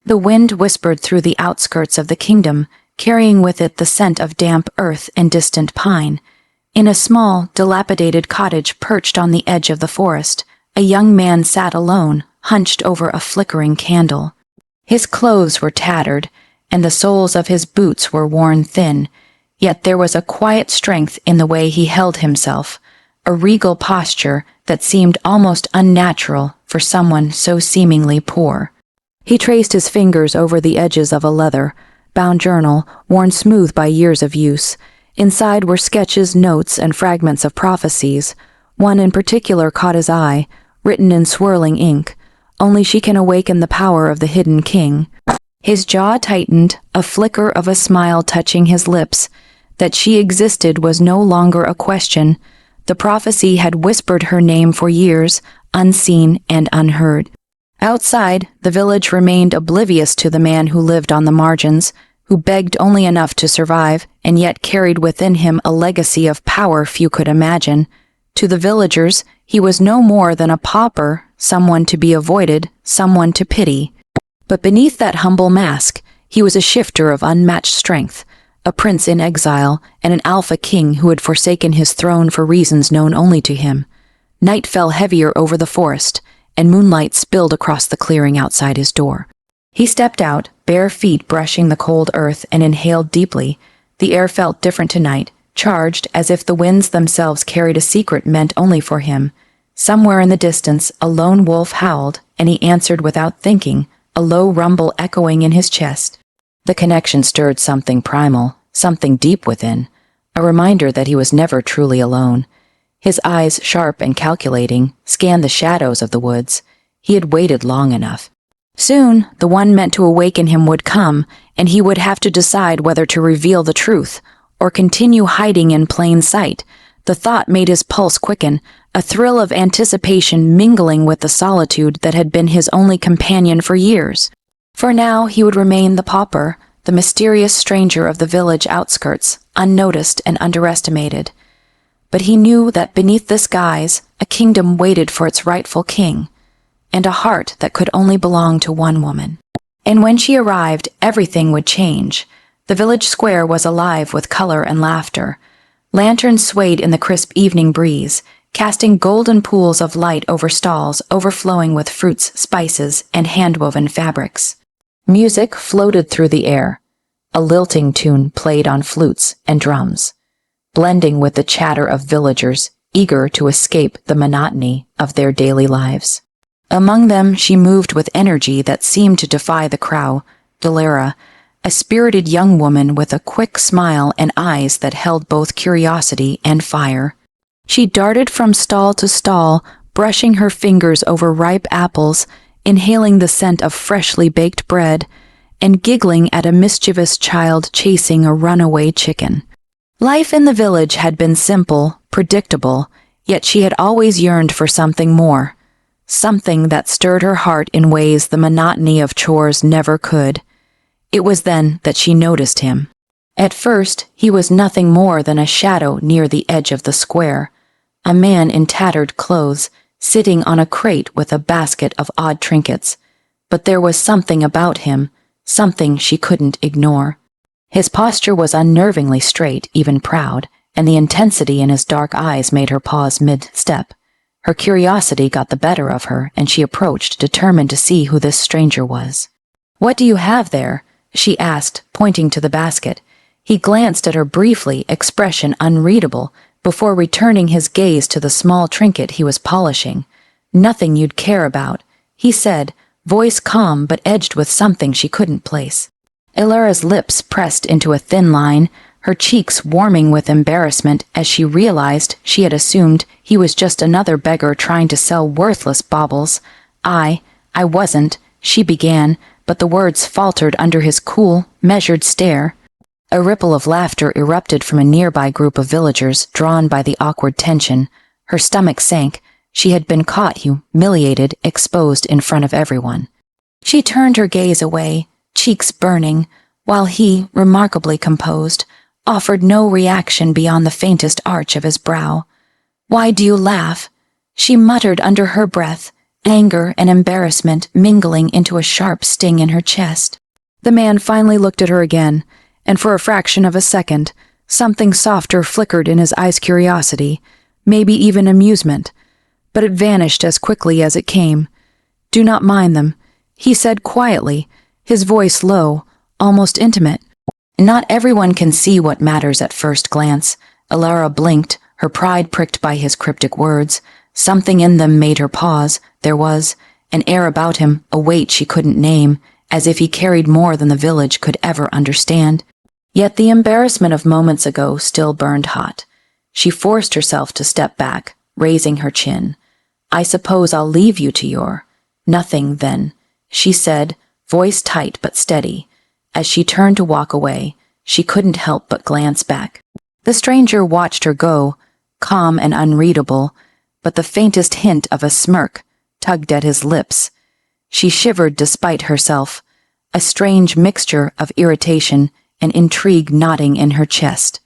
The wind whispered through the outskirts of the kingdom, carrying with it the scent of damp earth and distant pine. In a small, dilapidated cottage perched on the edge of the forest, a young man sat alone, hunched over a flickering candle. His clothes were tattered, and the soles of his boots were worn thin, yet there was a quiet strength in the way he held himself, a regal posture that seemed almost unnatural for someone so seemingly poor. He traced his fingers over the edges of a leather-bound journal worn smooth by years of use. Inside were sketches, notes, and fragments of prophecies. One in particular caught his eye, written in swirling ink, "Only she can awaken the power of the hidden king." His jaw tightened, a flicker of a smile touching his lips. That she existed was no longer a question. The prophecy had whispered her name for years, unseen and unheard. Outside, the village remained oblivious to the man who lived on the margins, who begged only enough to survive, and yet carried within him a legacy of power few could imagine. To the villagers, he was no more than a pauper, someone to be avoided, someone to pity. But beneath that humble mask, he was a shifter of unmatched strength, a prince in exile, and an alpha king who had forsaken his throne for reasons known only to him. Night fell heavier over the forest, and moonlight spilled across the clearing outside his door. He stepped out, bare feet brushing the cold earth, and inhaled deeply. The air felt different tonight, charged as if the winds themselves carried a secret meant only for him. Somewhere in the distance, a lone wolf howled, and he answered without thinking, a low rumble echoing in his chest. The connection stirred something primal, something deep within, a reminder that he was never truly alone. His eyes, sharp and calculating, scanned the shadows of the woods. He had waited long enough. Soon, the one meant to awaken him would come, and he would have to decide whether to reveal the truth or continue hiding in plain sight. The thought made his pulse quicken, a thrill of anticipation mingling with the solitude that had been his only companion for years. For now, he would remain the pauper, the mysterious stranger of the village outskirts, unnoticed and underestimated. But he knew that beneath this guise, a kingdom waited for its rightful king, and a heart that could only belong to one woman. And when she arrived, everything would change. The village square was alive with color and laughter. Lanterns swayed in the crisp evening breeze, casting golden pools of light over stalls overflowing with fruits, spices, and hand-woven fabrics. Music floated through the air. A lilting tune played on flutes and drums, blending with the chatter of villagers eager to escape the monotony of their daily lives. Among them she moved with energy that seemed to defy the crowd. Delira, a spirited young woman with a quick smile and eyes that held both curiosity and fire. She darted from stall to stall, brushing her fingers over ripe apples, inhaling the scent of freshly baked bread, and giggling at a mischievous child chasing a runaway chicken. Life in the village had been simple, predictable, yet she had always yearned for something more, something that stirred her heart in ways the monotony of chores never could. It was then that she noticed him. At first, he was nothing more than a shadow near the edge of the square, a man in tattered clothes, sitting on a crate with a basket of odd trinkets. But there was something about him, something she couldn't ignore. His posture was unnervingly straight, even proud, and the intensity in his dark eyes made her pause mid-step. Her curiosity got the better of her, and she approached, determined to see who this stranger was. "What do you have there?" she asked, pointing to the basket. He glanced at her briefly, expression unreadable, before returning his gaze to the small trinket he was polishing. "Nothing you'd care about," he said, voice calm but edged with something she couldn't place. Ilara's lips pressed into a thin line, her cheeks warming with embarrassment as she realized she had assumed he was just another beggar trying to sell worthless baubles. I wasn't," she began, but the words faltered under his cool, measured stare. A ripple of laughter erupted from a nearby group of villagers, drawn by the awkward tension. Her stomach sank. She had been caught, humiliated, exposed in front of everyone. She turned her gaze away, cheeks burning, while he, remarkably composed, offered no reaction beyond the faintest arch of his brow. "Why do you laugh?" she muttered under her breath, anger and embarrassment mingling into a sharp sting in her chest. The man finally looked at her again, and for a fraction of a second, something softer flickered in his eyes, curiosity, maybe even amusement, but it vanished as quickly as it came. "Do not mind them," he said quietly, his voice low, almost intimate. Not everyone can see what matters at first glance. Alara blinked, her pride pricked by his cryptic words. Something in them made her pause. There was an air about him, a weight she couldn't name, as if he carried more than the village could ever understand. Yet the embarrassment of moments ago still burned hot. She forced herself to step back, raising her chin. "I suppose I'll leave you to your nothing, then," she said, voice tight but steady. As she turned to walk away, she couldn't help but glance back. The stranger watched her go, calm and unreadable, but the faintest hint of a smirk tugged at his lips. She shivered despite herself, a strange mixture of irritation and intrigue knotting in her chest.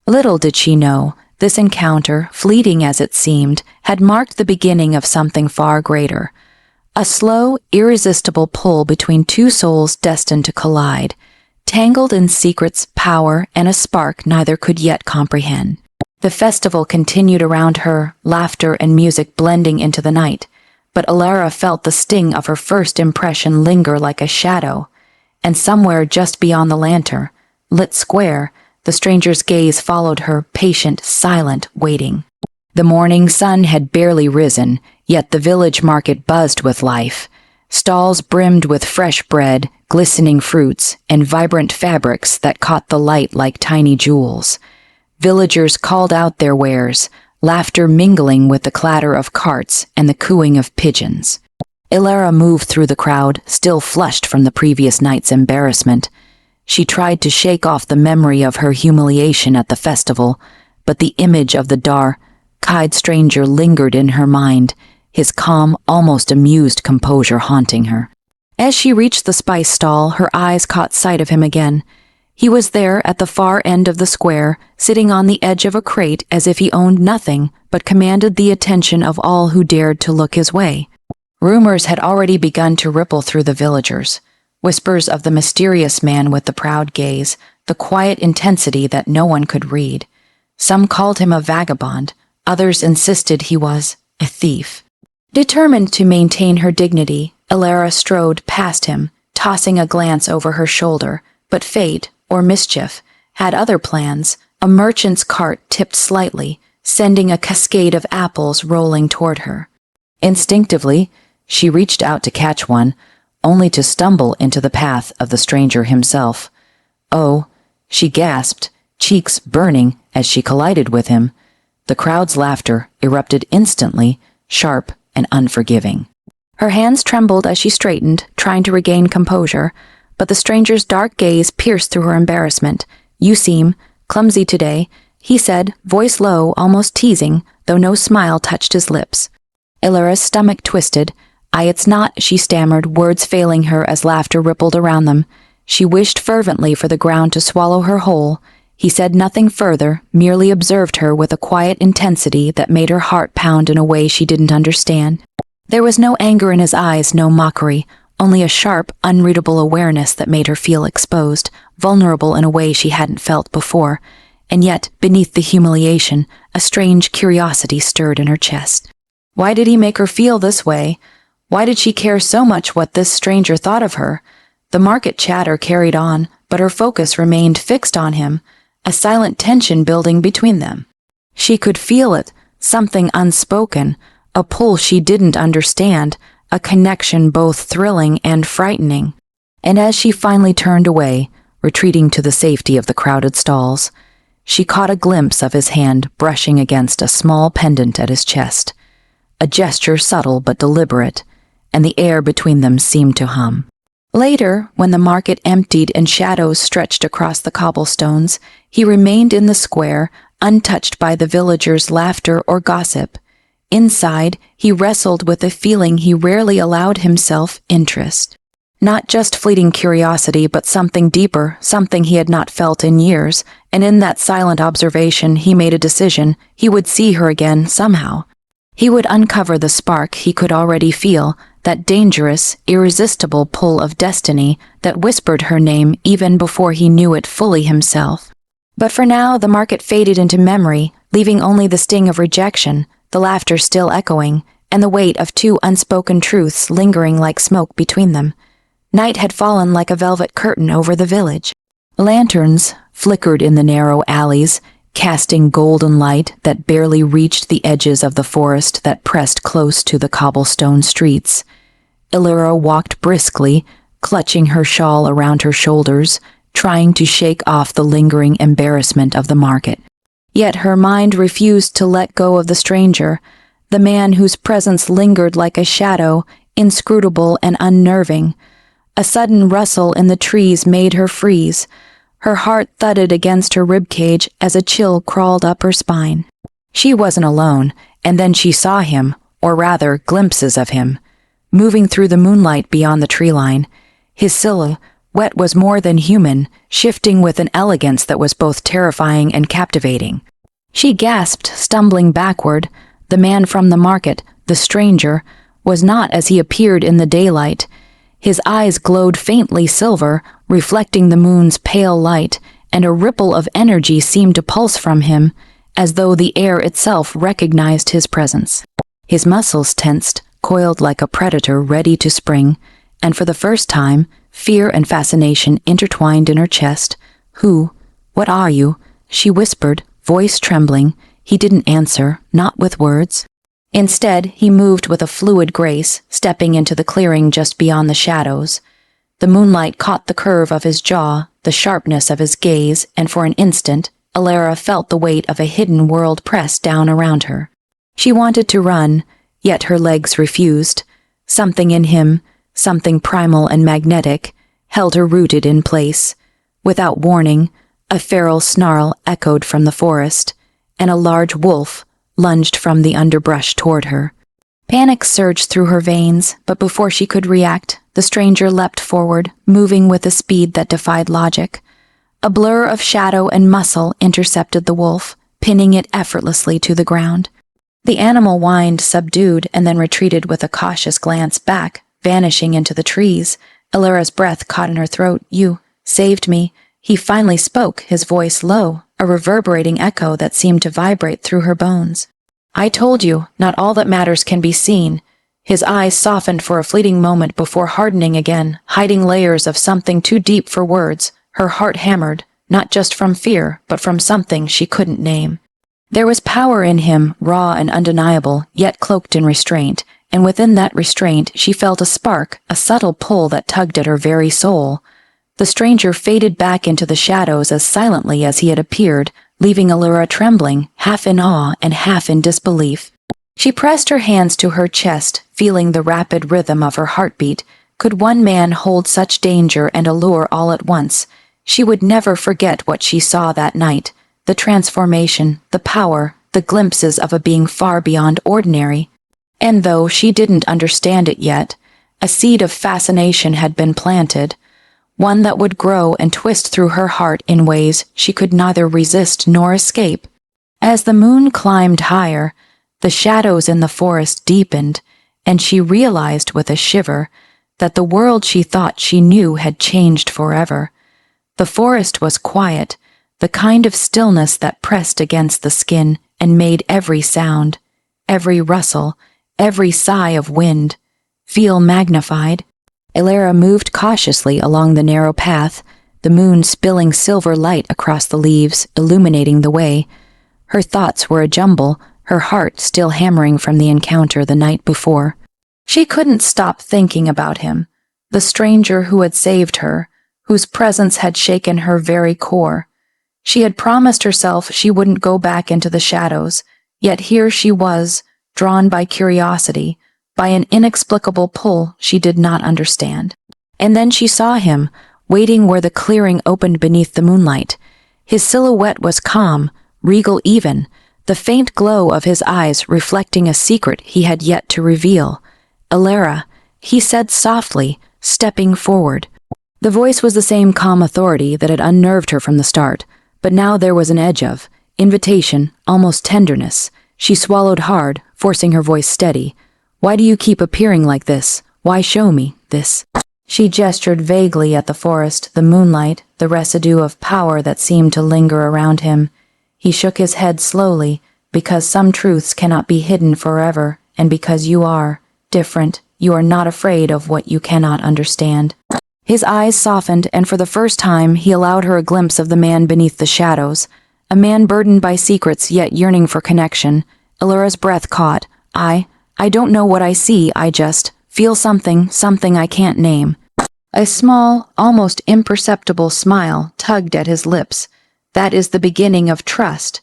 Little did she know, this encounter, fleeting as it seemed, had marked the beginning of something far greater. A slow, irresistible pull between two souls destined to collide, tangled in secrets, power, and a spark neither could yet comprehend. The festival continued around her, laughter and music blending into the night, but Alara felt the sting of her first impression linger like a shadow, and somewhere just beyond the lantern, lit square, the stranger's gaze followed her, patient, silent, waiting. The morning sun had barely risen, yet the village market buzzed with life. Stalls brimmed with fresh bread, glistening fruits, and vibrant fabrics that caught the light like tiny jewels. Villagers called out their wares, laughter mingling with the clatter of carts and the cooing of pigeons. Alara moved through the crowd, still flushed from the previous night's embarrassment. She tried to shake off the memory of her humiliation at the festival, but the image of the dark-eyed stranger lingered in her mind, his calm, almost amused composure haunting her. As she reached the spice stall, her eyes caught sight of him again. He was there at the far end of the square, sitting on the edge of a crate as if he owned nothing, but commanded the attention of all who dared to look his way. Rumors had already begun to ripple through the villagers. Whispers of the mysterious man with the proud gaze, the quiet intensity that no one could read. Some called him a vagabond, others insisted he was a thief. Determined to maintain her dignity, Alara strode past him, tossing a glance over her shoulder, but fate, or mischief, had other plans. A merchant's cart tipped slightly, sending a cascade of apples rolling toward her. Instinctively, she reached out to catch one, only to stumble into the path of the stranger himself. "Oh," she gasped, cheeks burning as she collided with him. The crowd's laughter erupted instantly, sharp and unforgiving. Her hands trembled as she straightened, trying to regain composure, but the stranger's dark gaze pierced through her embarrassment. "You seem clumsy today," he said, voice low, almost teasing, though no smile touched his lips. Alara's stomach twisted. "It's not," she stammered, words failing her as laughter rippled around them. She wished fervently for the ground to swallow her whole. He said nothing further, merely observed her with a quiet intensity that made her heart pound in a way she didn't understand. There was no anger in his eyes, no mockery, only a sharp, unreadable awareness that made her feel exposed, vulnerable in a way she hadn't felt before. And yet, beneath the humiliation, a strange curiosity stirred in her chest. Why did he make her feel this way? Why did she care so much what this stranger thought of her? The market chatter carried on, but her focus remained fixed on him, a silent tension building between them. She could feel it, something unspoken, a pull she didn't understand, a connection both thrilling and frightening. And as she finally turned away, retreating to the safety of the crowded stalls, she caught a glimpse of his hand brushing against a small pendant at his chest. A gesture subtle but deliberate, and the air between them seemed to hum. Later, when the market emptied and shadows stretched across the cobblestones, he remained in the square, untouched by the villagers' laughter or gossip. Inside, he wrestled with a feeling he rarely allowed himself: interest. Not just fleeting curiosity, but something deeper, something he had not felt in years, and in that silent observation he made a decision: he would see her again somehow. He would uncover the spark he could already feel, that dangerous, irresistible pull of destiny that whispered her name even before he knew it fully himself. But for now, the market faded into memory, leaving only the sting of rejection, the laughter still echoing, and the weight of two unspoken truths lingering like smoke between them. Night had fallen like a velvet curtain over the village. Lanterns flickered in the narrow alleys, casting golden light that barely reached the edges of the forest that pressed close to the cobblestone streets. Illyra walked briskly, clutching her shawl around her shoulders, trying to shake off the lingering embarrassment of the market. Yet her mind refused to let go of the stranger, the man whose presence lingered like a shadow, inscrutable and unnerving. A sudden rustle in the trees made her freeze. Her heart thudded against her ribcage as a chill crawled up her spine. She wasn't alone, and then she saw him, or rather, glimpses of him, moving through the moonlight beyond the tree line. His silhouette was more than human, shifting with an elegance that was both terrifying and captivating. She gasped, stumbling backward. The man from the market, the stranger, was not as he appeared in the daylight. His eyes glowed faintly silver, reflecting the moon's pale light, and a ripple of energy seemed to pulse from him, as though the air itself recognized his presence. His muscles tensed, coiled like a predator ready to spring, and for the first time, fear and fascination intertwined in her chest. "Who? What are you?" she whispered, voice trembling. He didn't answer, not with words. Instead, he moved with a fluid grace, stepping into the clearing just beyond the shadows. The moonlight caught the curve of his jaw, the sharpness of his gaze, and for an instant, Illyra felt the weight of a hidden world press down around her. She wanted to run, yet her legs refused. Something in him, something primal and magnetic, held her rooted in place. Without warning, a feral snarl echoed from the forest, and a large wolf lunged from the underbrush toward her. Panic surged through her veins, but before she could react, the stranger leapt forward, moving with a speed that defied logic. A blur of shadow and muscle intercepted the wolf, pinning it effortlessly to the ground. The animal whined, subdued, and then retreated with a cautious glance back, vanishing into the trees. Illyra's breath caught in her throat. "You saved me." He finally spoke, his voice low, a reverberating echo that seemed to vibrate through her bones. "I told you, not all that matters can be seen." His eyes softened for a fleeting moment before hardening again, hiding layers of something too deep for words. Her heart hammered, not just from fear, but from something she couldn't name. There was power in him, raw and undeniable, yet cloaked in restraint, and within that restraint she felt a spark, a subtle pull that tugged at her very soul. The stranger faded back into the shadows as silently as he had appeared, leaving Illyra trembling, half in awe and half in disbelief. She pressed her hands to her chest, feeling the rapid rhythm of her heartbeat. Could one man hold such danger and allure all at once? She would never forget what she saw that night, the transformation, the power, the glimpses of a being far beyond ordinary. And though she didn't understand it yet, a seed of fascination had been planted, one that would grow and twist through her heart in ways she could neither resist nor escape. As the moon climbed higher, the shadows in the forest deepened, and she realized with a shiver that the world she thought she knew had changed forever. The forest was quiet, the kind of stillness that pressed against the skin and made every sound, every rustle, every sigh of wind, feel magnified. Illyra moved cautiously along the narrow path, the moon spilling silver light across the leaves, illuminating the way. Her thoughts were a jumble, her heart still hammering from the encounter the night before. She couldn't stop thinking about him, the stranger who had saved her, whose presence had shaken her very core. She had promised herself she wouldn't go back into the shadows, yet here she was, drawn by curiosity, by an inexplicable pull she did not understand. And then she saw him, waiting where the clearing opened beneath the moonlight. His silhouette was calm, regal even, the faint glow of his eyes reflecting a secret he had yet to reveal. "Illyra," he said softly, stepping forward. The voice was the same calm authority that had unnerved her from the start, but now there was an edge of invitation, almost tenderness. She swallowed hard, forcing her voice steady. "Why do you keep appearing like this? Why show me this?" She gestured vaguely at the forest, the moonlight, the residue of power that seemed to linger around him. He shook his head slowly, because some truths cannot be hidden forever, and because you are different, you are not afraid of what you cannot understand. His eyes softened, and for the first time he allowed her a glimpse of the man beneath the shadows, a man burdened by secrets yet yearning for connection. Allura's breath caught. I don't know what I see, I just feel something I can't name." A small, almost imperceptible smile tugged at his lips. "That is the beginning of trust."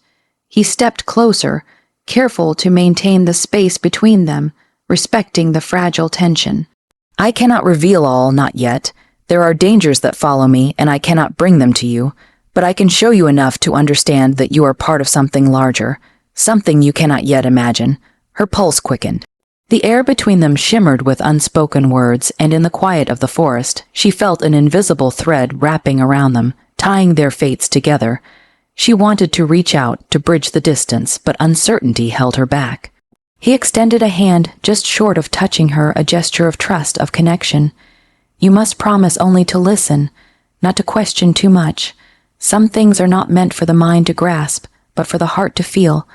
He stepped closer, careful to maintain the space between them, respecting the fragile tension. "I cannot reveal all, not yet. There are dangers that follow me, and I cannot bring them to you. But I can show you enough to understand that you are part of something larger, something you cannot yet imagine." Her pulse quickened. The air between them shimmered with unspoken words, and in the quiet of the forest, she felt an invisible thread wrapping around them, tying their fates together. She wanted to reach out, to bridge the distance, but uncertainty held her back. He extended a hand just short of touching her, a gesture of trust, of connection. "You must promise only to listen, not to question too much. Some things are not meant for the mind to grasp, but for the heart to feel."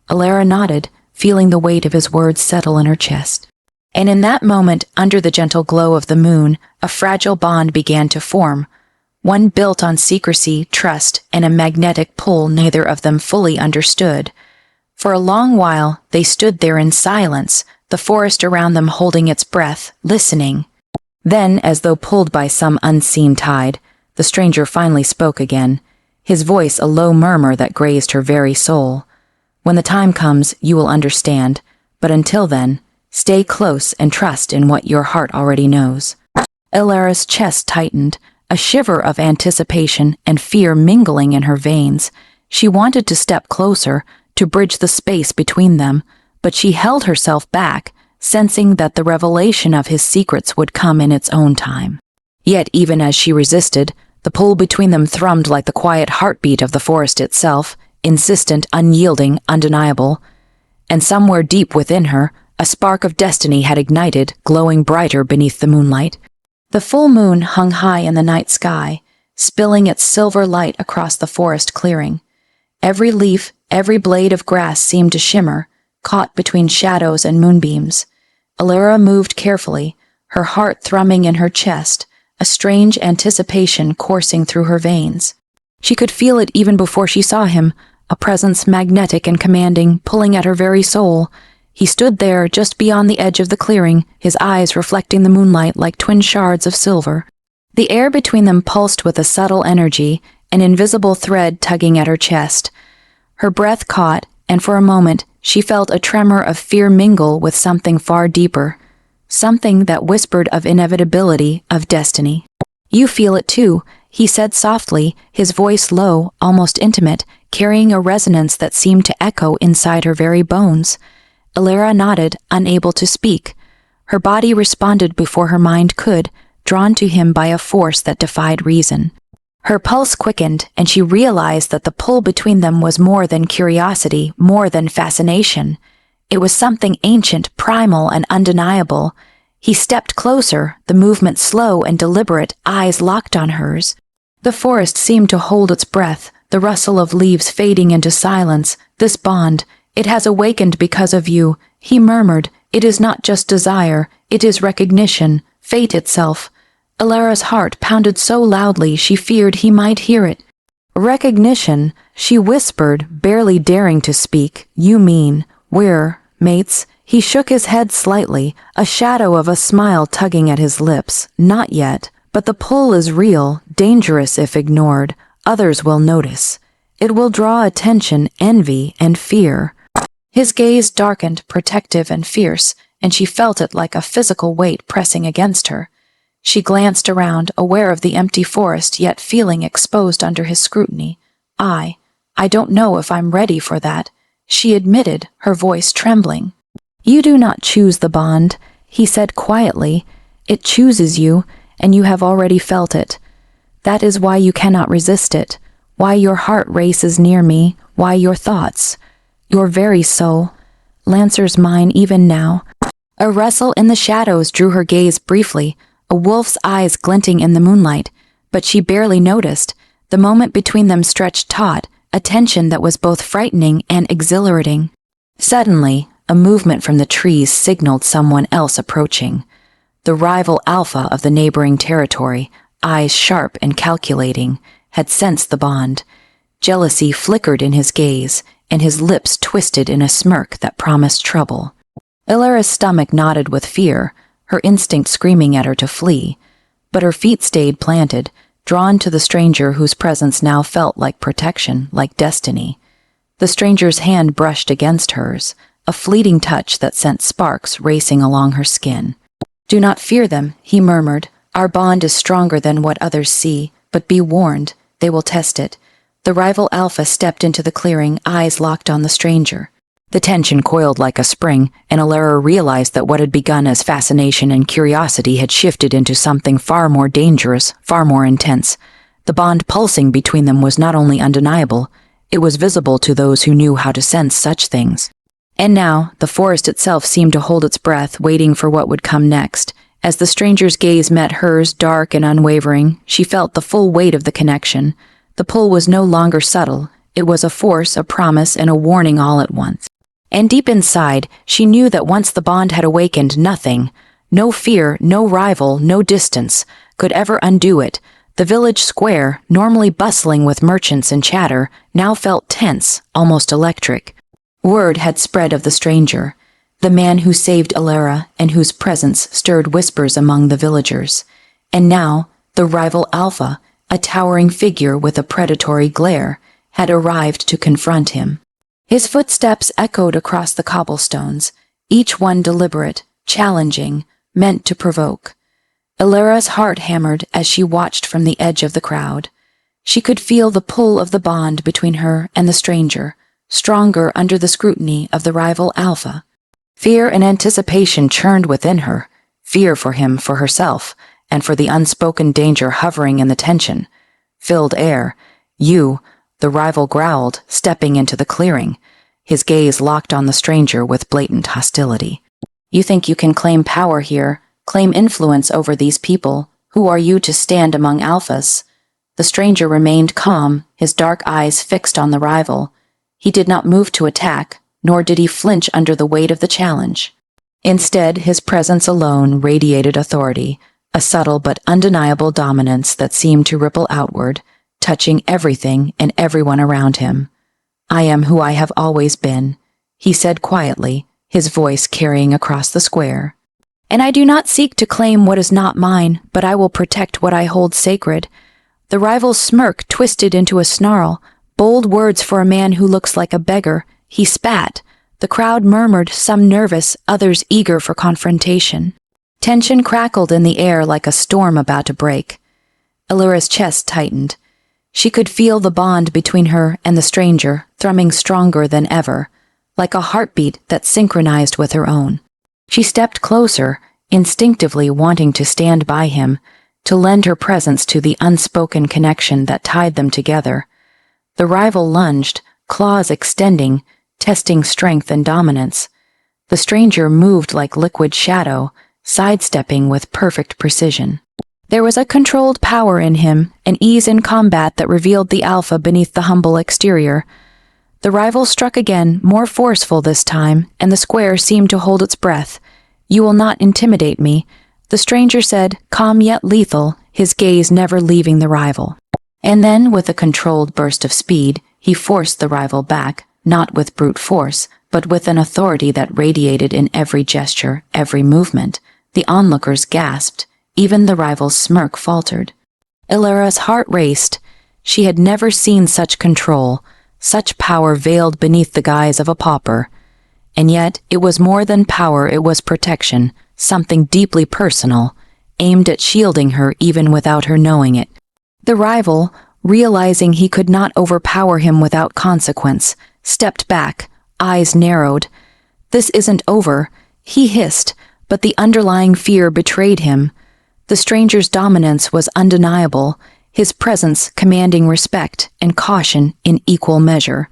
Allura nodded, feeling the weight of his words settle in her chest. And in that moment, under the gentle glow of the moon, a fragile bond began to form, one built on secrecy, trust, and a magnetic pull neither of them fully understood. For a long while, they stood there in silence, the forest around them holding its breath, listening. Then, as though pulled by some unseen tide, the stranger finally spoke again, his voice a low murmur that grazed her very soul. "When the time comes, you will understand, but until then, stay close and trust in what your heart already knows." Allura's chest tightened, a shiver of anticipation and fear mingling in her veins. She wanted to step closer, to bridge the space between them, but she held herself back, sensing that the revelation of his secrets would come in its own time. Yet even as she resisted, the pull between them thrummed like the quiet heartbeat of the forest itself, insistent, unyielding, undeniable. And somewhere deep within her, a spark of destiny had ignited, glowing brighter beneath the moonlight. The full moon hung high in the night sky, spilling its silver light across the forest clearing. Every leaf, every blade of grass seemed to shimmer, caught between shadows and moonbeams. Allura moved carefully, her heart thrumming in her chest, a strange anticipation coursing through her veins. She could feel it even before she saw him, a presence magnetic and commanding, pulling at her very soul. He stood there, just beyond the edge of the clearing, his eyes reflecting the moonlight like twin shards of silver. The air between them pulsed with a subtle energy, an invisible thread tugging at her chest. Her breath caught, and for a moment she felt a tremor of fear mingle with something far deeper, something that whispered of inevitability, of destiny. "You feel it too," he said softly, his voice low, almost intimate, carrying a resonance that seemed to echo inside her very bones. Allura nodded, unable to speak. Her body responded before her mind could, drawn to him by a force that defied reason. Her pulse quickened, and she realized that the pull between them was more than curiosity, more than fascination. It was something ancient, primal, and undeniable. He stepped closer, the movement slow and deliberate, eyes locked on hers. The forest seemed to hold its breath, the rustle of leaves fading into silence. "This bond, it has awakened because of you," he murmured. "It is not just desire, it is recognition, fate itself." Allura's heart pounded so loudly she feared he might hear it. "Recognition," she whispered, barely daring to speak. "You mean, we're mates?" He shook his head slightly, a shadow of a smile tugging at his lips. "Not yet, but the pull is real, dangerous if ignored. Others will notice. It will draw attention, envy, and fear." His gaze darkened, protective and fierce, and she felt it like a physical weight pressing against her. She glanced around, aware of the empty forest, yet feeling exposed under his scrutiny. I don't know if I'm ready for that," she admitted, her voice trembling. "You do not choose the bond," he said quietly. "It chooses you, and you have already felt it. That is why you cannot resist it, why your heart races near me, why your thoughts, your very soul, Lancer's mine even now. A rustle in the shadows drew her gaze briefly, a wolf's eyes glinting in the moonlight, but she barely noticed. The moment between them stretched taut, a tension that was both frightening and exhilarating. Suddenly, a movement from the trees signaled someone else approaching. The rival alpha of the neighboring territory, eyes sharp and calculating, had sensed the bond. Jealousy flickered in his gaze, and his lips twisted in a smirk that promised trouble. Illyra's stomach knotted with fear, her instinct screaming at her to flee, but her feet stayed planted, drawn to the stranger whose presence now felt like protection, like destiny. The stranger's hand brushed against hers, a fleeting touch that sent sparks racing along her skin. "Do not fear them," he murmured. "Our bond is stronger than what others see, but be warned, they will test it." The rival alpha stepped into the clearing, eyes locked on the stranger. The tension coiled like a spring, and Illyra realized that what had begun as fascination and curiosity had shifted into something far more dangerous, far more intense. The bond pulsing between them was not only undeniable, it was visible to those who knew how to sense such things. And now, the forest itself seemed to hold its breath, waiting for what would come next. As the stranger's gaze met hers, dark and unwavering, she felt the full weight of the connection. The pull was no longer subtle. It was a force, a promise, and a warning all at once. And deep inside, she knew that once the bond had awakened, nothing, no fear, no rival, no distance, could ever undo it. The village square, normally bustling with merchants and chatter, now felt tense, almost electric. Word had spread of the stranger, the man who saved Illyra and whose presence stirred whispers among the villagers. And now, the rival alpha, a towering figure with a predatory glare, had arrived to confront him. His footsteps echoed across the cobblestones, each one deliberate, challenging, meant to provoke. Illyra's heart hammered as she watched from the edge of the crowd. She could feel the pull of the bond between her and the stranger, stronger under the scrutiny of the rival alpha. Fear and anticipation churned within her, fear for him, for herself, and for the unspoken danger hovering in the tension. Filled air. "You," the rival growled, stepping into the clearing, his gaze locked on the stranger with blatant hostility. "You think you can claim power here, claim influence over these people? Who are you to stand among alphas?" The stranger remained calm, his dark eyes fixed on the rival. He did not move to attack, nor did he flinch under the weight of the challenge. Instead, his presence alone radiated authority, a subtle but undeniable dominance that seemed to ripple outward, touching everything and everyone around him. "I am who I have always been," he said quietly, his voice carrying across the square. "And I do not seek to claim what is not mine, but I will protect what I hold sacred." The rival's smirk twisted into a snarl, bold words for a man who looks like a beggar. He spat. The crowd murmured, some nervous, others eager for confrontation. Tension crackled in the air like a storm about to break. Illyra's chest tightened. She could feel the bond between her and the stranger thrumming stronger than ever, like a heartbeat that synchronized with her own. She stepped closer, instinctively wanting to stand by him, to lend her presence to the unspoken connection that tied them together. The rival lunged, claws extending, testing strength and dominance. The stranger moved like liquid shadow, sidestepping with perfect precision. There was a controlled power in him, an ease in combat that revealed the alpha beneath the humble exterior. The rival struck again, more forceful this time, and the square seemed to hold its breath. "You will not intimidate me," the stranger said, calm yet lethal, his gaze never leaving the rival. And then, with a controlled burst of speed, he forced the rival back, not with brute force, but with an authority that radiated in every gesture, every movement. The onlookers gasped. Even the rival's smirk faltered. Illyra's heart raced. She had never seen such control, such power veiled beneath the guise of a pauper. And yet, it was more than power, it was protection, something deeply personal, aimed at shielding her even without her knowing it. The rival, realizing he could not overpower him without consequence, stepped back, eyes narrowed. "This isn't over," he hissed, but the underlying fear betrayed him. The stranger's dominance was undeniable, his presence commanding respect and caution in equal measure.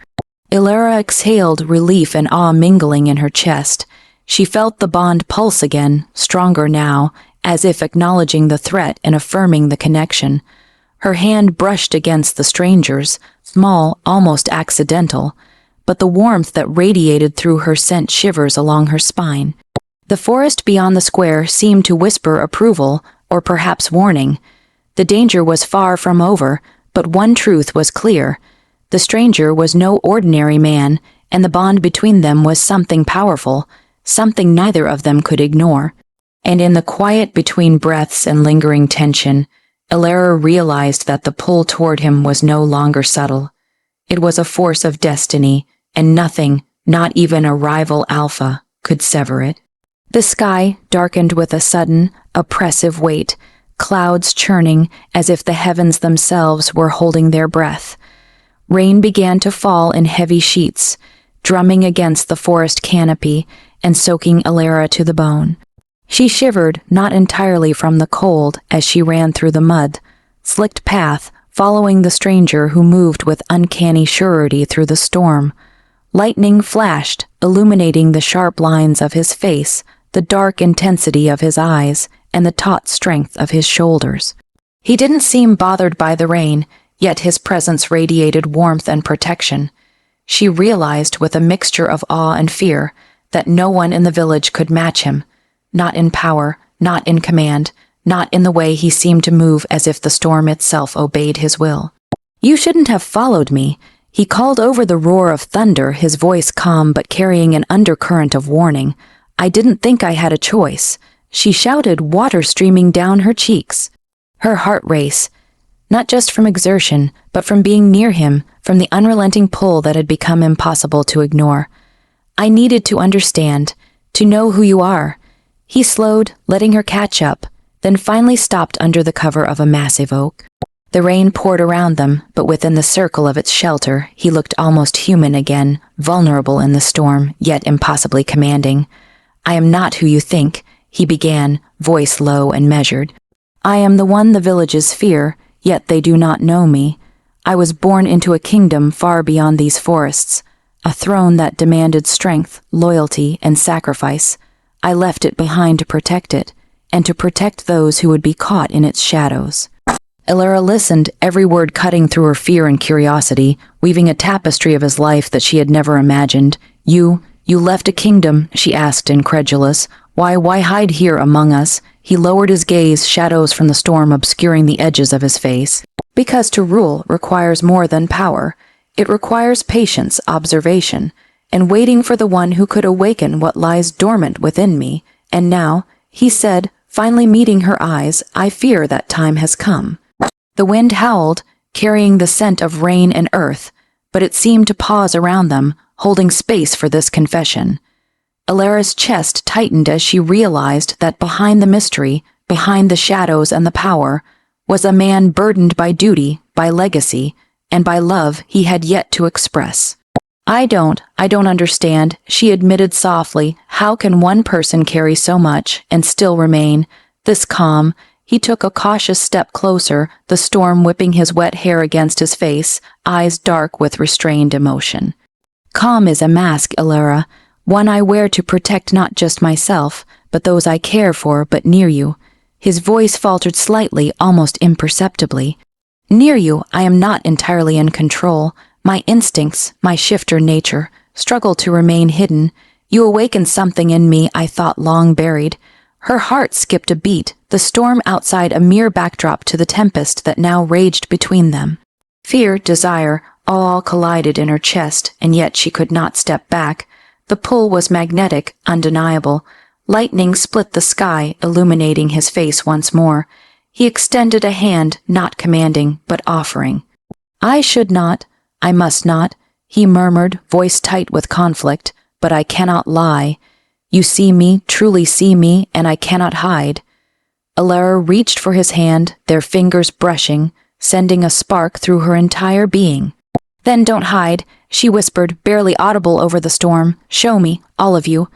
Ilara exhaled, relief and awe mingling in her chest. She felt the bond pulse again, stronger now, as if acknowledging the threat and affirming the connection. Her hand brushed against the stranger's, small, almost accidental, but the warmth that radiated through her sent shivers along her spine. The forest beyond the square seemed to whisper approval, or perhaps warning. The danger was far from over, but one truth was clear. The stranger was no ordinary man, and the bond between them was something powerful, something neither of them could ignore. And in the quiet between breaths and lingering tension, Ilara realized that the pull toward him was no longer subtle. It was a force of destiny, and nothing, not even a rival alpha, could sever it. The sky darkened with a sudden, oppressive weight, clouds churning as if the heavens themselves were holding their breath. Rain began to fall in heavy sheets, drumming against the forest canopy and soaking Ilara to the bone. She shivered, not entirely from the cold, as she ran through the mud, slicked path, following the stranger who moved with uncanny surety through the storm. Lightning flashed, illuminating the sharp lines of his face, the dark intensity of his eyes, and the taut strength of his shoulders. He didn't seem bothered by the rain, yet his presence radiated warmth and protection. She realized with a mixture of awe and fear that no one in the village could match him, not in power, not in command, not in the way he seemed to move as if the storm itself obeyed his will. "You shouldn't have followed me," he called over the roar of thunder, his voice calm but carrying an undercurrent of warning. "I didn't think I had a choice," she shouted, water streaming down her cheeks. Her heart raced, not just from exertion, but from being near him, from the unrelenting pull that had become impossible to ignore. "I needed to understand, to know who you are." He slowed, letting her catch up, then finally stopped under the cover of a massive oak. The rain poured around them, but within the circle of its shelter, he looked almost human again, vulnerable in the storm, yet impossibly commanding. "I am not who you think," he began, voice low and measured. "I am the one the villages fear, yet they do not know me. I was born into a kingdom far beyond these forests, a throne that demanded strength, loyalty, and sacrifice. I left it behind to protect it, and to protect those who would be caught in its shadows." Ilara listened, every word cutting through her fear and curiosity, weaving a tapestry of his life that she had never imagined. You left a kingdom," she asked, incredulous. Why hide here among us?" He lowered his gaze, shadows from the storm obscuring the edges of his face. "Because to rule requires more than power. It requires patience, observation, and waiting for the one who could awaken what lies dormant within me. And now," he said, finally meeting her eyes, "I fear that time has come." The wind howled, carrying the scent of rain and earth, but it seemed to pause around them, holding space for this confession. Ilara's chest tightened as she realized that behind the mystery, behind the shadows and the power, was a man burdened by duty, by legacy, and by love he had yet to express. I don't understand," she admitted softly. "How can one person carry so much and still remain this calm?" He took a cautious step closer, the storm whipping his wet hair against his face, eyes dark with restrained emotion. "Calm is a mask, Ilara, one I wear to protect not just myself, but those I care for but near you." His voice faltered slightly, almost imperceptibly. "Near you, I am not entirely in control. My instincts, my shifter nature, struggle to remain hidden. You awakened something in me I thought long buried." Her heart skipped a beat, the storm outside a mere backdrop to the tempest that now raged between them. Fear, desire, all collided in her chest, and yet she could not step back. The pull was magnetic, undeniable. Lightning split the sky, illuminating his face once more. He extended a hand, not commanding, but offering. "I should not, I must not," he murmured, voice tight with conflict, "but I cannot lie. You see me, truly see me, and I cannot hide." Ilara reached for his hand, their fingers brushing, sending a spark through her entire being. "Then don't hide," she whispered, barely audible over the storm. "Show me, all of you."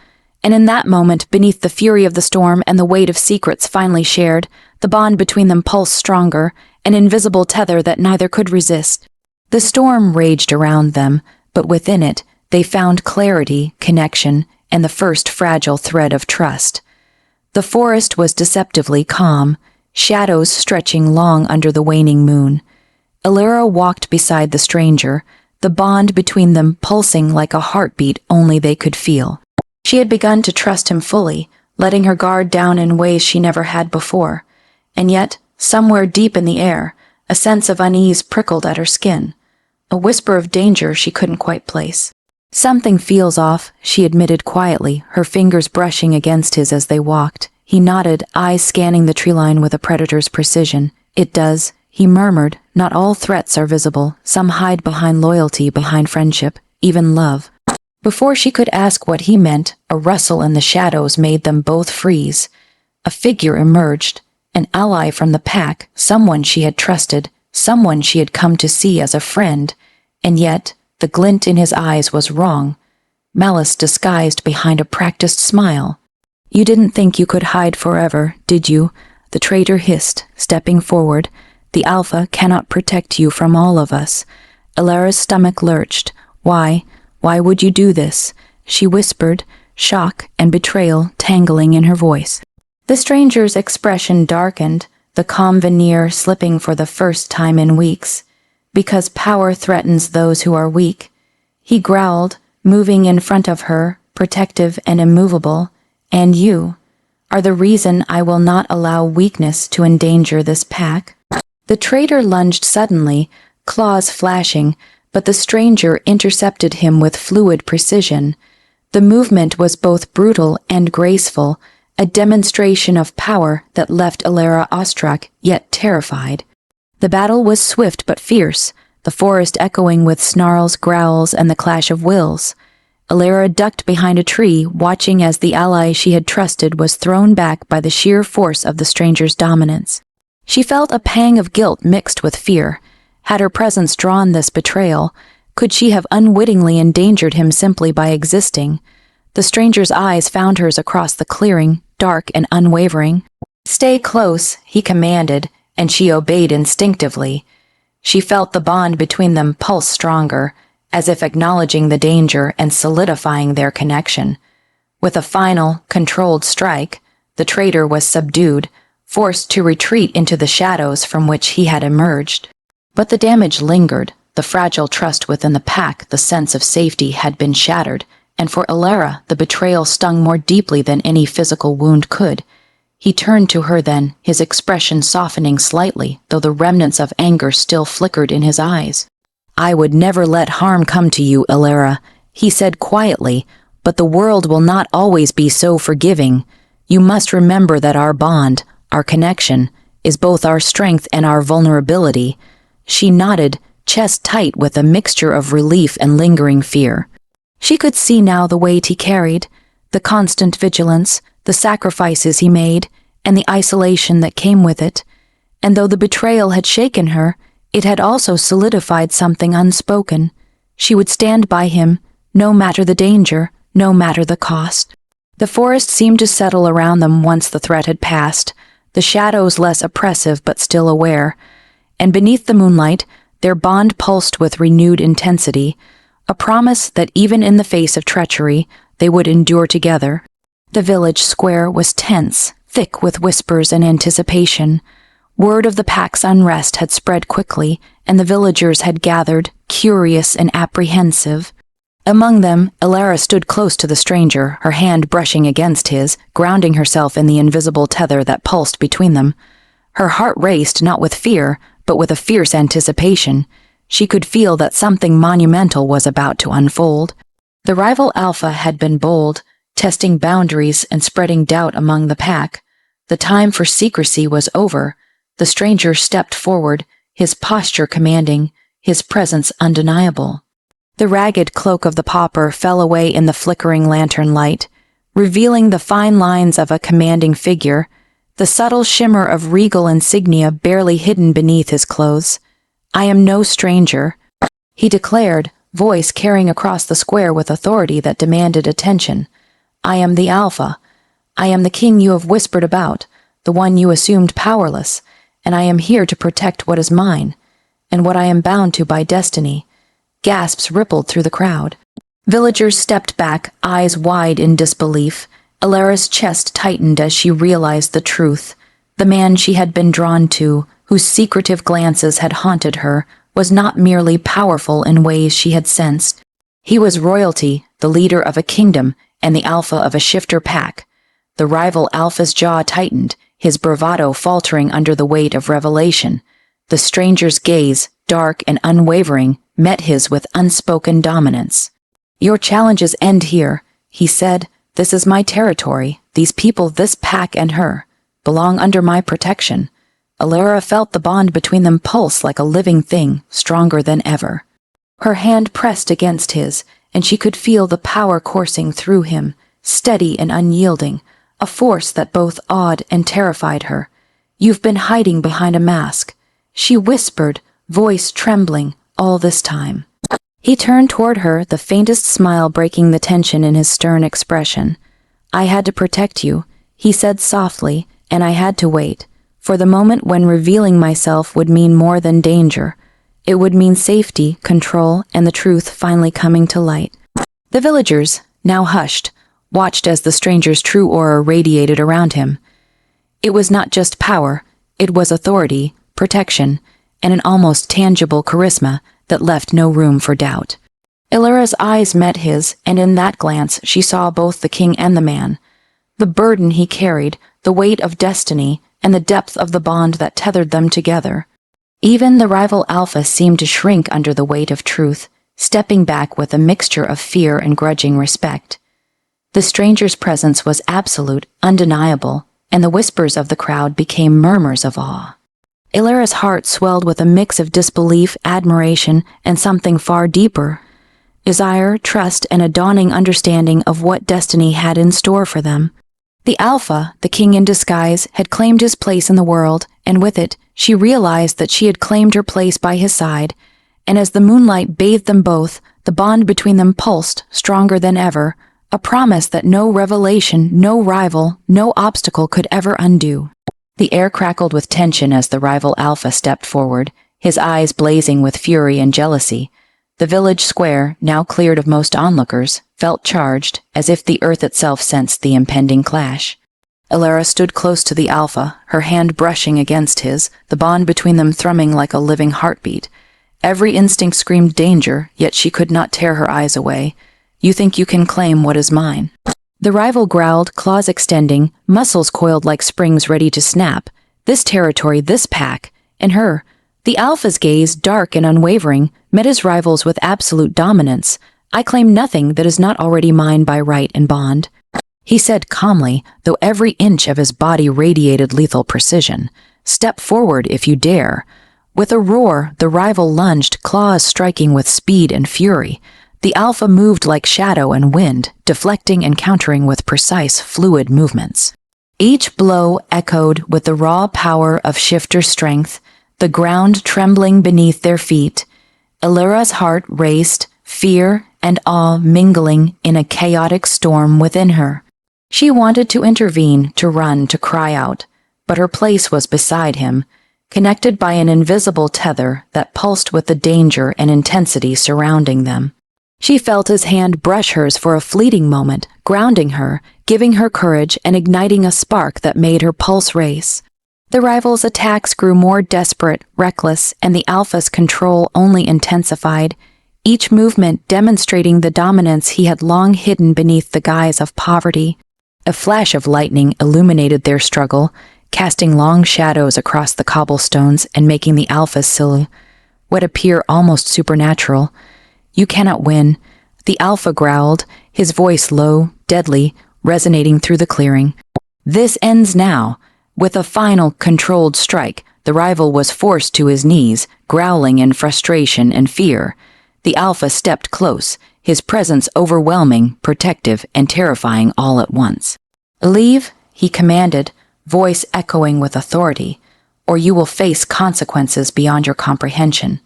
And in that moment, beneath the fury of the storm and the weight of secrets finally shared, the bond between them pulsed stronger, an invisible tether that neither could resist. The storm raged around them, but within it, they found clarity, connection, and the first fragile thread of trust. The forest was deceptively calm, shadows stretching long under the waning moon. Alara walked beside the stranger, the bond between them pulsing like a heartbeat only they could feel. She had begun to trust him fully, letting her guard down in ways she never had before. And yet, somewhere deep in the air, a sense of unease prickled at her skin, a whisper of danger she couldn't quite place. "Something feels off," she admitted quietly, her fingers brushing against his as they walked. He nodded, eyes scanning the tree line with a predator's precision. "It does," he murmured. "Not all threats are visible. Some hide behind loyalty, behind friendship, even love." Before she could ask what he meant, a rustle in the shadows made them both freeze. A figure emerged, an ally from the pack, someone she had trusted, someone she had come to see as a friend, and yet the glint in his eyes was wrong, malice disguised behind a practiced smile. "You didn't think you could hide forever, did you?" the traitor hissed, stepping forward. "The Alpha cannot protect you from all of us." Alara's stomach lurched. Why would you do this?" she whispered, shock and betrayal tangling in her voice. The stranger's expression darkened, the calm veneer slipping for the first time in weeks. "Because power threatens those who are weak," he growled, moving in front of her, protective and immovable. "And you are the reason I will not allow weakness to endanger this pack." The traitor lunged suddenly, claws flashing, but the stranger intercepted him with fluid precision. The movement was both brutal and graceful, a demonstration of power that left Alara awestruck yet terrified. The battle was swift but fierce, the forest echoing with snarls, growls, and the clash of wills. Alara ducked behind a tree, watching as the ally she had trusted was thrown back by the sheer force of the stranger's dominance. She felt a pang of guilt mixed with fear. Had her presence drawn this betrayal? Could she have unwittingly endangered him simply by existing? The stranger's eyes found hers across the clearing, dark and unwavering. "Stay close," he commanded, and she obeyed instinctively. She felt the bond between them pulse stronger, as if acknowledging the danger and solidifying their connection. With a final, controlled strike, the traitor was subdued, forced to retreat into the shadows from which he had emerged. But the damage lingered, the fragile trust within the pack, the sense of safety had been shattered, and for Alara the betrayal stung more deeply than any physical wound could. He turned to her then, his expression softening slightly, though the remnants of anger still flickered in his eyes. "I would never let harm come to you, Alara," he said quietly, "but the world will not always be so forgiving. You must remember that our bond, our connection, is both our strength and our vulnerability." She nodded, chest tight with a mixture of relief and lingering fear. She could see now the weight he carried, the constant vigilance, the sacrifices he made, and the isolation that came with it. And though the betrayal had shaken her, it had also solidified something unspoken. She would stand by him, no matter the danger, no matter the cost. The forest seemed to settle around them once the threat had passed, the shadows less oppressive but still aware. And beneath the moonlight, their bond pulsed with renewed intensity, a promise that even in the face of treachery, they would endure together. The village square was tense, thick with whispers and anticipation. Word of the pack's unrest had spread quickly, and the villagers had gathered, curious and apprehensive. Among them, Alara stood close to the stranger, her hand brushing against his, grounding herself in the invisible tether that pulsed between them. Her heart raced not with fear, but with a fierce anticipation. She could feel that something monumental was about to unfold. The rival Alpha had been bold, testing boundaries and spreading doubt among the pack. The time for secrecy was over. The stranger stepped forward, his posture commanding, his presence undeniable. The ragged cloak of the pauper fell away in the flickering lantern light, revealing the fine lines of a commanding figure, the subtle shimmer of regal insignia barely hidden beneath his clothes. "I am no stranger," he declared, voice carrying across the square with authority that demanded attention. "I am the Alpha. I am the king you have whispered about, the one you assumed powerless, and I am here to protect what is mine, and what I am bound to by destiny. Gasps rippled through the crowd. Villagers stepped back, eyes wide in disbelief. Alara's chest tightened as she realized the truth. The man she had been drawn to, whose secretive glances had haunted her, was not merely powerful in ways she had sensed. He was royalty, the leader of a kingdom, and the alpha of a shifter pack. The rival alpha's jaw tightened, his bravado faltering under the weight of revelation. The stranger's gaze, dark and unwavering, met his with unspoken dominance. "Your challenges end here," he said. "This is my territory. These people, this pack and her, belong under my protection." Alara felt the bond between them pulse like a living thing, stronger than ever. Her hand pressed against his, and she could feel the power coursing through him, steady and unyielding, a force that both awed and terrified her. "You've been hiding behind a mask," she whispered, voice trembling, "all this time." He turned toward her, the faintest smile breaking the tension in his stern expression. "I had to protect you," he said softly, "and I had to wait. For the moment when revealing myself would mean more than danger. It would mean safety, control, and the truth finally coming to light." The villagers, now hushed, watched as the stranger's true aura radiated around him. It was not just power, it was authority, protection, and an almost tangible charisma that left no room for doubt. Ilara's eyes met his, and in that glance she saw both the king and the man. The burden he carried, the weight of destiny, and the depth of the bond that tethered them together. Even the rival alpha seemed to shrink under the weight of truth, stepping back with a mixture of fear and grudging respect. The stranger's presence was absolute, undeniable, and the whispers of the crowd became murmurs of awe. Ilara's heart swelled with a mix of disbelief, admiration, and something far deeper, desire, trust, and a dawning understanding of what destiny had in store for them. The Alpha, the king in disguise, had claimed his place in the world, and with it, she realized that she had claimed her place by his side, and as the moonlight bathed them both, the bond between them pulsed, stronger than ever, a promise that no revelation, no rival, no obstacle could ever undo. The air crackled with tension as the rival Alpha stepped forward, his eyes blazing with fury and jealousy. The village square, now cleared of most onlookers, felt charged, as if the earth itself sensed the impending clash. Alara stood close to the Alpha, her hand brushing against his, the bond between them thrumming like a living heartbeat. Every instinct screamed danger, yet she could not tear her eyes away. "You think you can claim what is mine?" The rival growled, claws extending, muscles coiled like springs ready to snap. This territory, this pack, and her. The Alpha's gaze, dark and unwavering, met his rival's with absolute dominance. "I claim nothing that is not already mine by right and bond," he said calmly, though every inch of his body radiated lethal precision. "Step forward if you dare." With a roar, the rival lunged, claws striking with speed and fury. The Alpha moved like shadow and wind, deflecting and countering with precise, fluid movements. Each blow echoed with the raw power of shifter strength, the ground trembling beneath their feet. Ilara's heart raced, fear and awe mingling in a chaotic storm within her. She wanted to intervene, to run, to cry out, but her place was beside him, connected by an invisible tether that pulsed with the danger and intensity surrounding them. She felt his hand brush hers for a fleeting moment, grounding her, giving her courage and igniting a spark that made her pulse race. The rival's attacks grew more desperate, reckless, and the Alpha's control only intensified, each movement demonstrating the dominance he had long hidden beneath the guise of poverty. A flash of lightning illuminated their struggle, casting long shadows across the cobblestones and making the Alpha's silhouette appear almost supernatural. "You cannot win," the Alpha growled, his voice low, deadly, resonating through the clearing. "This ends now." With a final, controlled strike, the rival was forced to his knees, growling in frustration and fear. The Alpha stepped close, his presence overwhelming, protective, and terrifying all at once. "Leave," he commanded, voice echoing with authority, "or you will face consequences beyond your comprehension."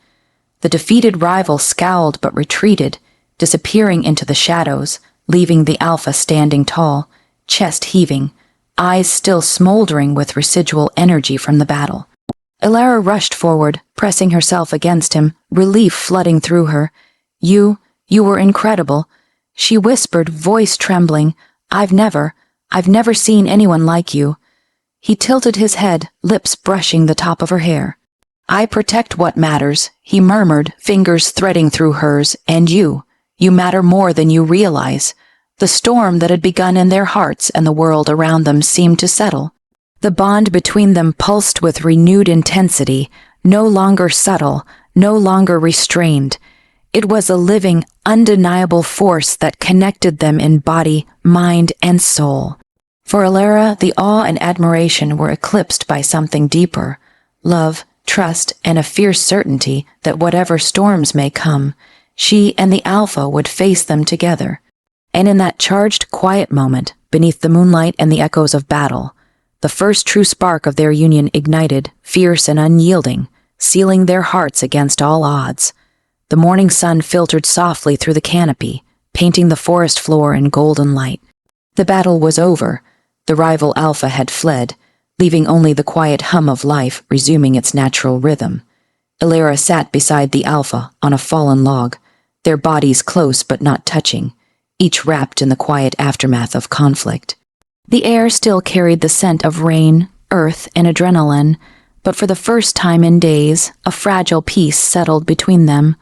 The defeated rival scowled but retreated, disappearing into the shadows, leaving the Alpha standing tall, chest heaving, eyes still smoldering with residual energy from the battle. Ilara rushed forward, pressing herself against him, relief flooding through her. You were incredible," she whispered, voice trembling. I've never seen anyone like you." He tilted his head, lips brushing the top of her hair. "I protect what matters," he murmured, fingers threading through hers, "and you matter more than you realize." The storm that had begun in their hearts and the world around them seemed to settle. The bond between them pulsed with renewed intensity, no longer subtle, no longer restrained. It was a living, undeniable force that connected them in body, mind, and soul. For Alara, the awe and admiration were eclipsed by something deeper: love, trust, and a fierce certainty that whatever storms may come, she and the Alpha would face them together. And in that charged, quiet moment, beneath the moonlight and the echoes of battle, the first true spark of their union ignited, fierce and unyielding, sealing their hearts against all odds. The morning sun filtered softly through the canopy, painting the forest floor in golden light. The battle was over. The rival Alpha had fled, leaving only the quiet hum of life resuming its natural rhythm. Alara sat beside the Alpha on a fallen log, their bodies close but not touching, each wrapped in the quiet aftermath of conflict. The air still carried the scent of rain, earth, and adrenaline, but for the first time in days, a fragile peace settled between them.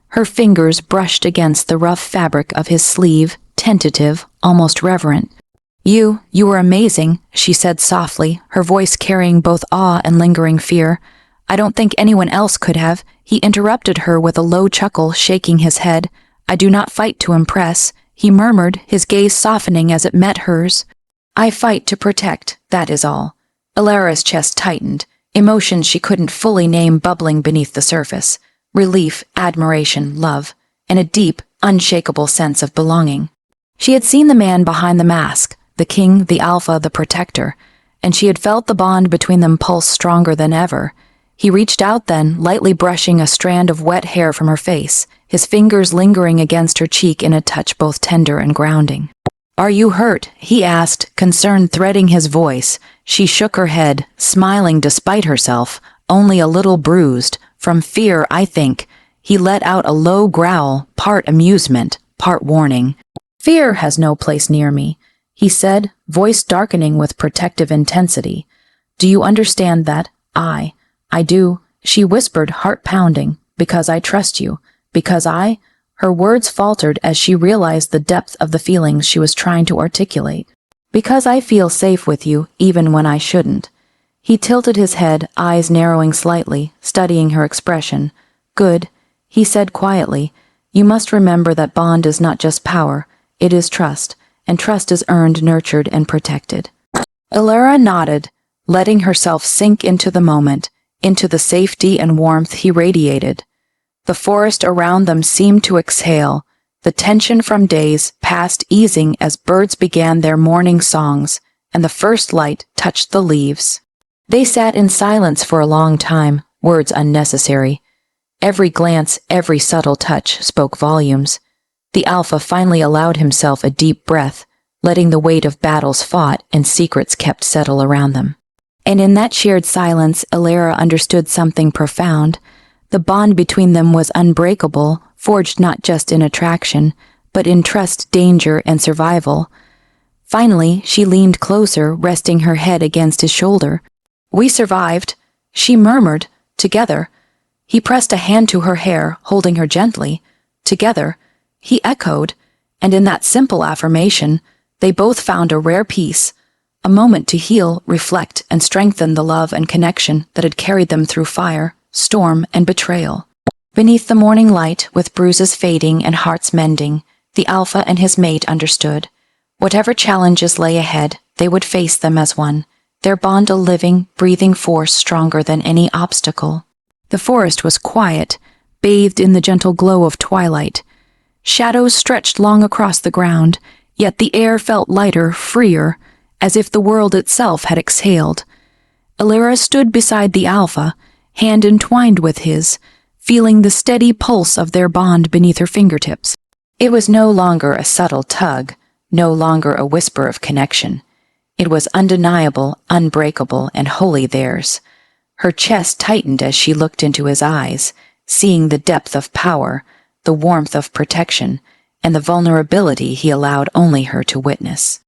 Her fingers brushed against the rough fabric of his sleeve, tentative, almost reverent. You were amazing," she said softly, her voice carrying both awe and lingering fear. "I don't think anyone else could have." He interrupted her with a low chuckle, shaking his head. "I do not fight to impress," he murmured, his gaze softening as it met hers. "I fight to protect, that is all." Alara's chest tightened, emotions she couldn't fully name bubbling beneath the surface. Relief, admiration, love, and a deep, unshakable sense of belonging. She had seen the man behind the mask, the king, the Alpha, the protector, and she had felt the bond between them pulse stronger than ever. He reached out then, lightly brushing a strand of wet hair from her face, his fingers lingering against her cheek in a touch both tender and grounding. "Are you hurt?" he asked, concern threading his voice. She shook her head, smiling despite herself, only a little bruised, from fear, I think. He let out a low growl, part amusement, part warning. "Fear has no place near me," he said, voice darkening with protective intensity. "Do you understand that? I do," she whispered, heart pounding, "because I trust you, because I—" Her words faltered as she realized the depth of the feelings she was trying to articulate. "Because I feel safe with you, even when I shouldn't." He tilted his head, eyes narrowing slightly, studying her expression. "Good," he said quietly. "You must remember that bond is not just power, it is trust, and trust is earned, nurtured, and protected." Alara nodded, letting herself sink into the moment, into the safety and warmth he radiated. The forest around them seemed to exhale, the tension from days past easing as birds began their morning songs, and the first light touched the leaves. They sat in silence for a long time, words unnecessary. Every glance, every subtle touch spoke volumes. The Alpha finally allowed himself a deep breath, letting the weight of battles fought and secrets kept settle around them. And in that shared silence, Alara understood something profound. The bond between them was unbreakable, forged not just in attraction, but in trust, danger, and survival. Finally, she leaned closer, resting her head against his shoulder. "We survived," she murmured, "together." He pressed a hand to her hair, holding her gently. "Together," he echoed, and in that simple affirmation, they both found a rare peace, a moment to heal, reflect, and strengthen the love and connection that had carried them through fire, storm, and betrayal. Beneath the morning light, with bruises fading and hearts mending, the Alpha and his mate understood. Whatever challenges lay ahead, they would face them as one, their bond a living, breathing force stronger than any obstacle. The forest was quiet, bathed in the gentle glow of twilight. Shadows stretched long across the ground, yet the air felt lighter, freer, as if the world itself had exhaled. Alara stood beside the Alpha, hand entwined with his, feeling the steady pulse of their bond beneath her fingertips. It was no longer a subtle tug, no longer a whisper of connection. It was undeniable, unbreakable, and wholly theirs. Her chest tightened as she looked into his eyes, seeing the depth of power, the warmth of protection, and the vulnerability he allowed only her to witness.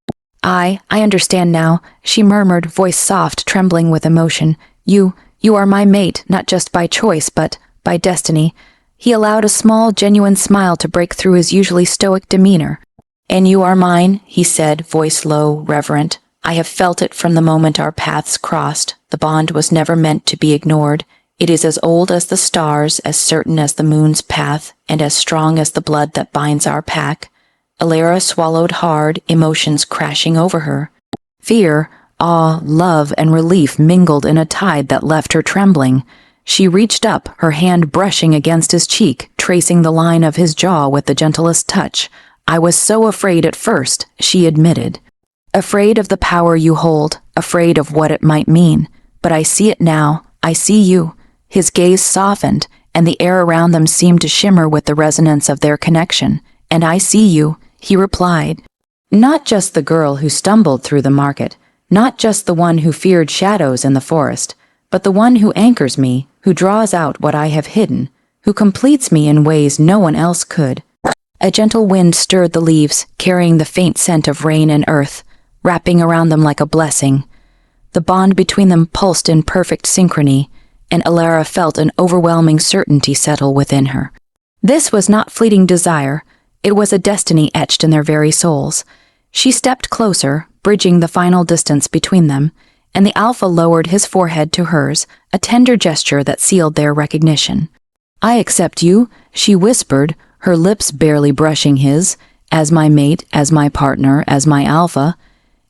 I understand now," she murmured, voice soft, trembling with emotion. You are my mate, not just by choice, but by destiny." He allowed a small, genuine smile to break through his usually stoic demeanor. "And you are mine," he said, voice low, reverent. "I have felt it from the moment our paths crossed. The bond was never meant to be ignored. It is as old as the stars, as certain as the moon's path, and as strong as the blood that binds our pack." Alara swallowed hard, emotions crashing over her. Fear, awe, love, and relief mingled in a tide that left her trembling. She reached up, her hand brushing against his cheek, tracing the line of his jaw with the gentlest touch. "I was so afraid at first," she admitted. "Afraid of the power you hold, afraid of what it might mean. But I see it now. I see you." His gaze softened, and the air around them seemed to shimmer with the resonance of their connection. "And I see you," he replied. "Not just the girl who stumbled through the market, not just the one who feared shadows in the forest, but the one who anchors me, who draws out what I have hidden, who completes me in ways no one else could." A gentle wind stirred the leaves, carrying the faint scent of rain and earth, wrapping around them like a blessing. The bond between them pulsed in perfect synchrony, and Alara felt an overwhelming certainty settle within her. This was not fleeting desire, it was a destiny etched in their very souls. She stepped closer, bridging the final distance between them, and the Alpha lowered his forehead to hers, a tender gesture that sealed their recognition. "I accept you," she whispered, her lips barely brushing his, "as my mate, as my partner, as my Alpha."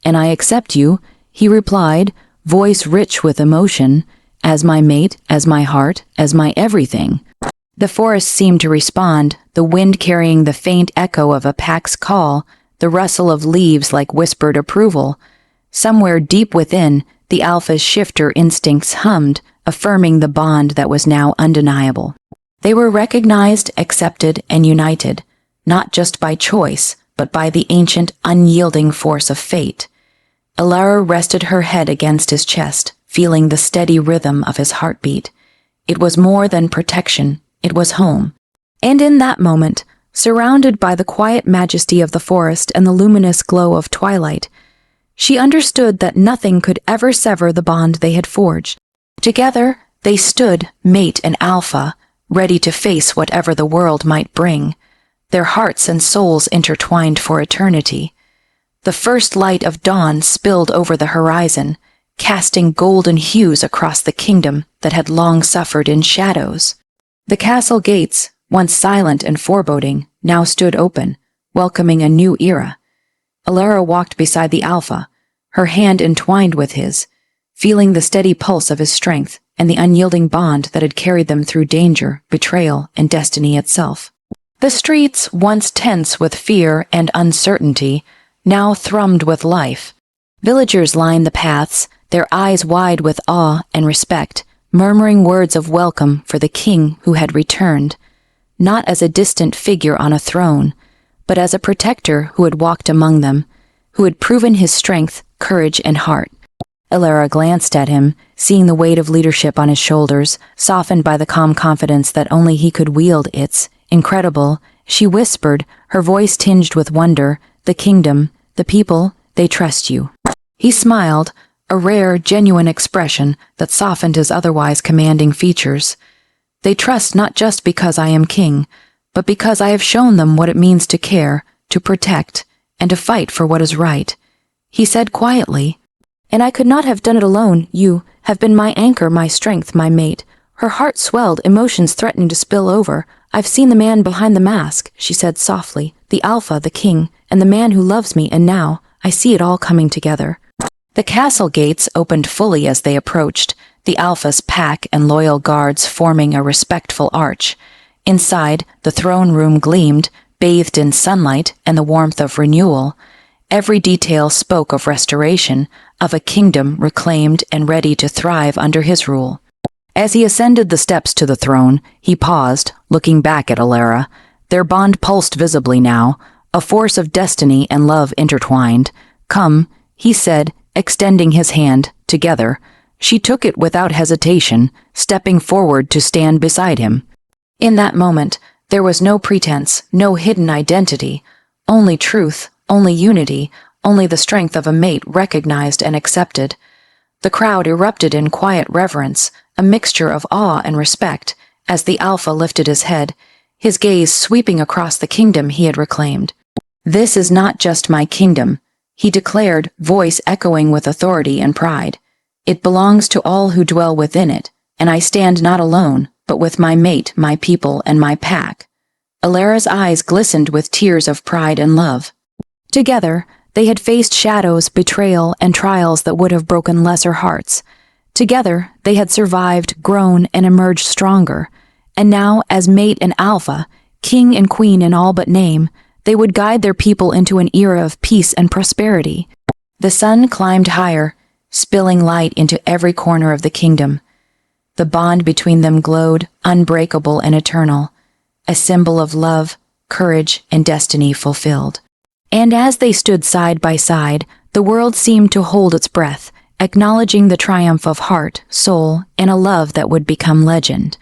"And I accept you," he replied, voice rich with emotion, "as my mate, as my heart, as my everything." The forest seemed to respond, the wind carrying the faint echo of a pack's call, the rustle of leaves like whispered approval. Somewhere deep within, the Alpha's shifter instincts hummed, affirming the bond that was now undeniable. They were recognized, accepted, and united, not just by choice, but by the ancient, unyielding force of fate. Alara rested her head against his chest, feeling the steady rhythm of his heartbeat. It was more than protection, it was home. And in that moment, surrounded by the quiet majesty of the forest and the luminous glow of twilight, she understood that nothing could ever sever the bond they had forged. Together, they stood, mate and Alpha, ready to face whatever the world might bring, their hearts and souls intertwined for eternity. The first light of dawn spilled over the horizon, casting golden hues across the kingdom that had long suffered in shadows. The castle gates, once silent and foreboding, now stood open, welcoming a new era. Alara walked beside the Alpha, her hand entwined with his, feeling the steady pulse of his strength and the unyielding bond that had carried them through danger, betrayal, and destiny itself. The streets, once tense with fear and uncertainty, now thrummed with life. Villagers lined the paths, their eyes wide with awe and respect, murmuring words of welcome for the king who had returned, not as a distant figure on a throne, but as a protector who had walked among them, who had proven his strength, courage, and heart. Alara glanced at him, seeing the weight of leadership on his shoulders, softened by the calm confidence that only he could wield. "It's incredible," she whispered, her voice tinged with wonder. "The kingdom, the people, they trust you." He smiled, a rare, genuine expression that softened his otherwise commanding features. "They trust not just because I am king, but because I have shown them what it means to care, to protect, and to fight for what is right," he said quietly. "And I could not have done it alone. You have been my anchor, my strength, my mate." Her heart swelled, emotions threatening to spill over. "I've seen the man behind the mask," she said softly, "the Alpha, the king, and the man who loves me, and now I see it all coming together." The castle gates opened fully as they approached, the Alpha's pack and loyal guards forming a respectful arch. Inside, the throne room gleamed, bathed in sunlight and the warmth of renewal. Every detail spoke of restoration, of a kingdom reclaimed and ready to thrive under his rule. As he ascended the steps to the throne, he paused, looking back at Alara. Their bond pulsed visibly now, a force of destiny and love intertwined. "Come," he said, extending his hand, together. She took it without hesitation, stepping forward to stand beside him. In that moment, There was no pretense, no hidden identity, only truth, only unity, only the strength of a mate recognized and accepted. The crowd erupted in quiet reverence, a mixture of awe and respect, as the Alpha lifted his head, his gaze sweeping across the kingdom he had reclaimed. "This is not just my kingdom," he declared, voice echoing with authority and pride. "It belongs to all who dwell within it, and I stand not alone, but with my mate, my people, and my pack." Alara's eyes glistened with tears of pride and love. Together, they had faced shadows, betrayal, and trials that would have broken lesser hearts. Together, they had survived, grown, and emerged stronger. And now, as mate and alpha, king and queen in all but name, they would guide their people into an era of peace and prosperity. The sun climbed higher, spilling light into every corner of the kingdom. The bond between them glowed, unbreakable and eternal, a symbol of love, courage, and destiny fulfilled. And as they stood side by side, the world seemed to hold its breath, acknowledging the triumph of heart, soul, and a love that would become legend.